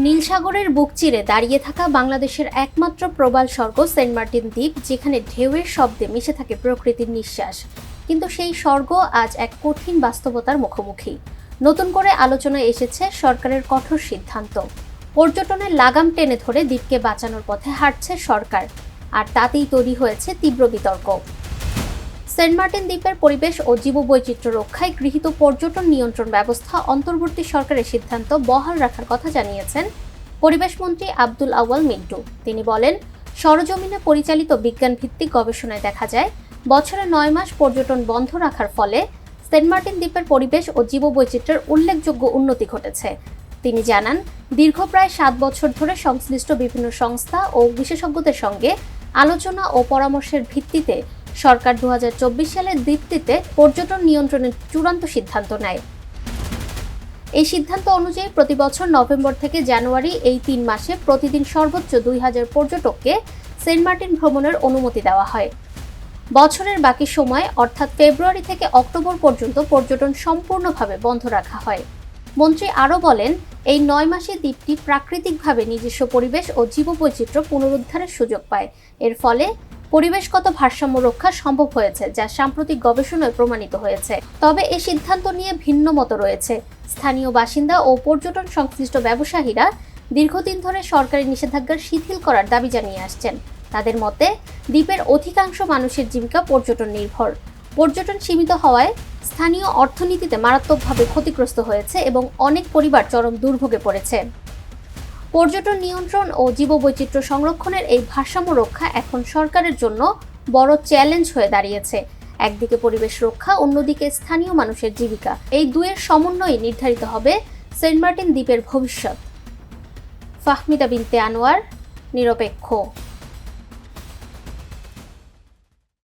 নীল সাগরের বুক চিরে দাঁড়িয়ে থাকা বাংলাদেশের একমাত্র প্রবাল স্বর্গ সেন্ট মার্টিন দ্বীপ, যেখানে ঢেউয়ের শব্দে মিশে থাকে প্রকৃতির নিঃশ্বাস। কিন্তু সেই স্বর্গ আজ এক কঠিন বাস্তবতার মুখোমুখি। নতুন করে আলোচনায় এসেছে সরকারের কঠোর সিদ্ধান্ত। পর্যটনের লাগাম টেনে ধরে দ্বীপকে বাঁচানোর পথে হাঁটছে সরকার, আর তাতেই তৈরি হয়েছে তীব্র বিতর্ক। সেন্ট মার্টিন দ্বীপের পরিবেশ ও জীববৈচিত্র্য রক্ষায় গৃহীত পর্যটন নিয়ন্ত্রণ ব্যবস্থা অন্তর্বর্তী সরকারের সিদ্ধান্ত বহাল রাখার কথা জানিয়েছেন পরিবেশমন্ত্রী আব্দুল আউয়াল মিন্টু। তিনি বলেন, সরজমিনে পরিচালিত বিজ্ঞানভিত্তিক গবেষণায় দেখা যায়, বছরে 9 মাস পর্যটন বন্ধ রাখার ফলে সেন্ট মার্টিন দ্বীপের পরিবেশ ও জীববৈচিত্র্যের উল্লেখযোগ্য উন্নতি ঘটেছে। তিনি জানান, দীর্ঘ প্রায় 7 বছর ধরে সংশ্লিষ্ট বিভিন্ন সংস্থা ও বিশেষজ্ঞদের সঙ্গে আলোচনা ও পরামর্শের ভিত্তিতে সরকার 2024 সালে দ্বীপটিতে পর্যটন নিয়ন্ত্রণের চূড়ান্ত সিদ্ধান্ত নেয়। এই সিদ্ধান্ত অনুযায়ী প্রতি বছর নভেম্বর থেকে জানুয়ারি এই 3 মাসে প্রতিদিন সর্বোচ্চ 2000 পর্যটককে সেন্ট মার্টিন ভ্রমণের অনুমতি দেওয়া হয়। বছরের বাকি সময় অর্থাৎ ফেব্রুয়ারি থেকে অক্টোবর পর্যন্ত পর্যটন সম্পূর্ণভাবে বন্ধ রাখা হয়। মন্ত্রী আরও বলেন, এই 9 মাসে দ্বীপটি প্রাকৃতিকভাবে নিজস্ব পরিবেশ ও জীববৈচিত্র্য পুনরুদ্ধারের সুযোগ পায়। এর ফলে পরিবেশগত ভারসাম্য রক্ষা সম্ভব হয়েছে, যা সাম্প্রতিক গবেষণায় প্রমাণিত হয়েছে। তবে এই সিদ্ধান্ত নিয়ে ভিন্ন মত রয়েছে। স্থানীয় বাসিন্দা ও পর্যটন সংশ্লিষ্ট ব্যবসায়ীরা দীর্ঘদিন ধরে সরকারি নিষেধাজ্ঞা শিথিল করার দাবি জানিয়ে আসছেন। তাদের মতে, দ্বীপের অধিকাংশ মানুষের জীবিকা পর্যটন নির্ভর। পর্যটন সীমিত হওয়ায় স্থানীয় অর্থনীতিতে মারাত্মকভাবে ক্ষতিগ্রস্ত হয়েছে এবং অনেক পরিবার চরম দুর্ভোগে পড়েছে। পর্যটন নিয়ন্ত্রণ ও জীববৈচিত্র্য সংরক্ষণের এই ভারসাম্য রক্ষা এখন সরকারের জন্য বড় চ্যালেঞ্জ হয়ে দাঁড়িয়েছে। একদিকে পরিবেশ রক্ষা, অন্যদিকে স্থানীয় মানুষের জীবিকা। এই দুয়ের সমন্বয়ে নির্ধারিত হবে সেন্ট মার্টিন দ্বীপের ভবিষ্যৎ। ফাহমিদা বিনতে আনোয়ার, নিরপেক্ষ।